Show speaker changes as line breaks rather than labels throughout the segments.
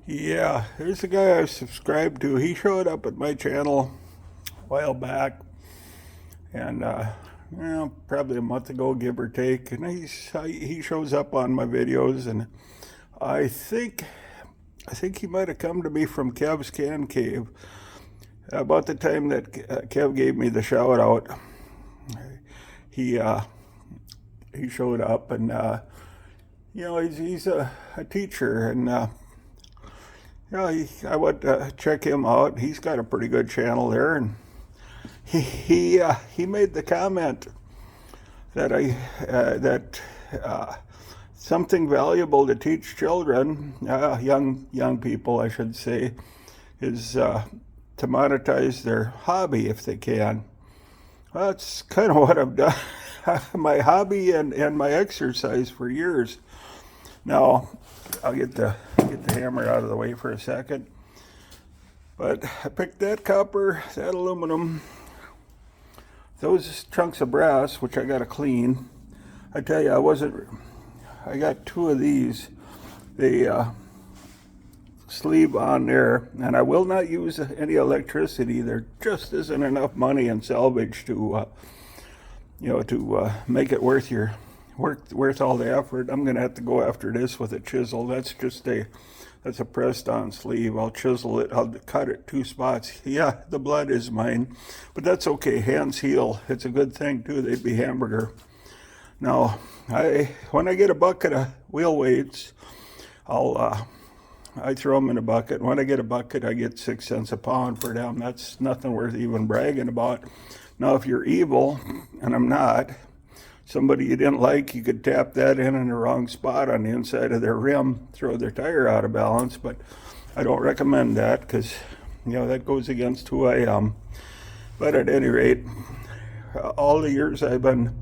Yeah, there's a guy I subscribed to. He showed up at my channel a while back, and probably a month ago, give or take. And he shows up on my videos, and I think I think he might have come to me from Kev's Can Cave about the time that Kev gave me the shout out. He uh, he showed up, and he's a teacher, and I went to check him out. He's got a pretty good channel there, and he made the comment that that something valuable to teach children, young people, I should say, is to monetize their hobby if they can. Well, that's kind of what I've done. My hobby and my exercise for years. Now, I'll get the hammer out of the way for a second. But I picked that copper, that aluminum, those chunks of brass, which I got to clean. I tell you, I got two of these. The sleeve on there, and I will not use any electricity. There just isn't enough money in salvage to make it worth all the effort. I'm gonna have to go after this with a chisel. That's a pressed on sleeve. I'll chisel it. I'll cut it 2 spots. Yeah, the blood is mine, but that's okay. Hands heal. It's a good thing too. They'd be hamburger. Now, when I get a bucket of wheel weights, I throw them in a bucket. When I get a bucket, I get 6 cents a pound for them. That's nothing worth even bragging about. Now, if you're evil, and I'm not, somebody you didn't like, you could tap that in the wrong spot on the inside of their rim, throw their tire out of balance. But I don't recommend that because, that goes against who I am. But at any rate, all the years I've been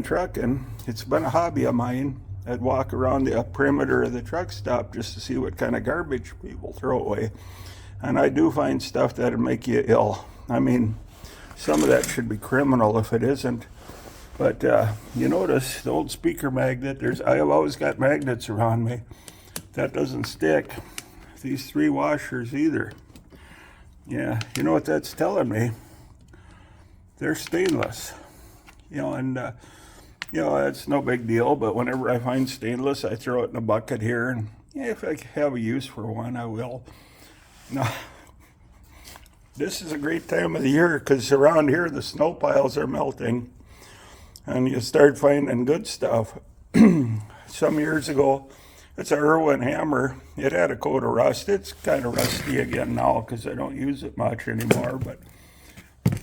trucking, it's been a hobby of mine. I'd walk around the perimeter of the truck stop just to see what kind of garbage people throw away. And I do find stuff that'd make you ill. I mean, some of that should be criminal if it isn't. But you notice the old speaker magnet, I've always got magnets around me. That doesn't stick. These 3 washers either. Yeah, you know what that's telling me? They're stainless. It's no big deal, but whenever I find stainless, I throw it in a bucket here, and if I have a use for one, I will. Now, this is a great time of the year because around here the snow piles are melting, and you start finding good stuff. Some years ago, it's a Irwin hammer. It had a coat of rust. It's kind of rusty again now because I don't use it much anymore, but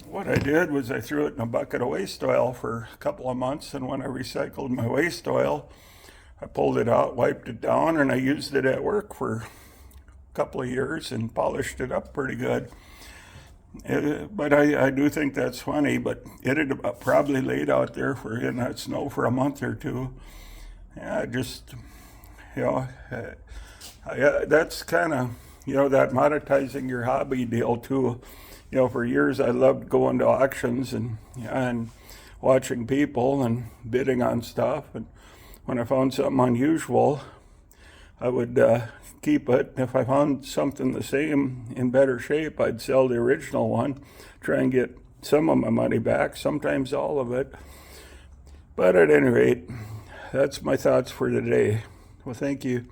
what I did was I threw it in a bucket of waste oil for a couple of months, and when I recycled my waste oil, I pulled it out, wiped it down, and I used it at work for a couple of years and polished it up pretty good. But I do think that's funny, but it had probably laid out there in that snow for a month or two. Yeah, that's kind of, that monetizing your hobby deal too. For years I loved going to auctions and watching people and bidding on stuff. And when I found something unusual, I would keep it. If I found something the same in better shape, I'd sell the original one, try and get some of my money back, sometimes all of it. But at any rate, that's my thoughts for today. Well, thank you.